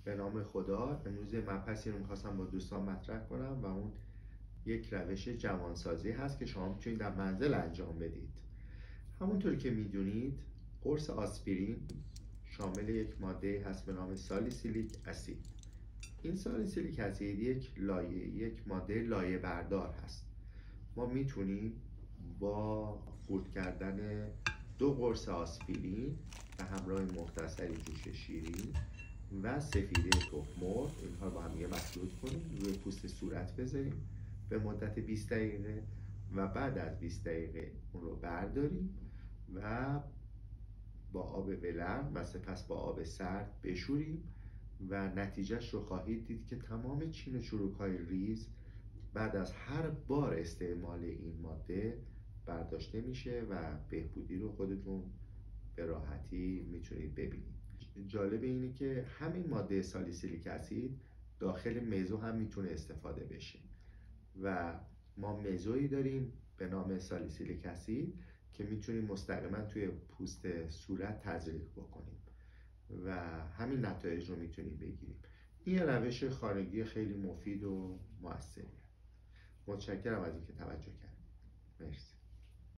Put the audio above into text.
به نام خدا، امروز مبحثی رو میخواستم با دوستان مطرح کنم و اون یک روش جوانسازی هست که شما میتونید در منزل انجام بدید. همونطور که میدونید قرص آسپرین شامل یک ماده هست به نام سالیسیلیک اسید. این سالیسیلیک اسید یک ماده لایه بردار هست. ما میتونیم با خورد کردن 2 قرص آسپرین به همراه مختصری جوش شیرین و سفیده تخم مرغ اینها رو با هم مخلوط کنیم، روی پوست صورت بذاریم به مدت 20 دقیقه و بعد از 20 دقیقه اون رو برداریم و با آب ولرم و سپس با آب سرد بشوریم و نتیجهش رو خواهید دید که تمام چین و چروک‌های ریز بعد از هر بار استعمال این ماده برداشته میشه و بهبودی رو خودتون به راحتی میتونید ببینید. جالب اینه که همین ماده سالیسیلیک اسید داخل میزو هم میتونه استفاده بشه و ما میزویی داریم به نام سالیسیلیک اسید که میتونیم مستقیما توی پوست صورت تزریق بکنیم و همین نتایج رو میتونیم بگیریم. این روش خانگی خیلی مفید و موثریه. متشکرم از اینکه توجه کردید. مرسی.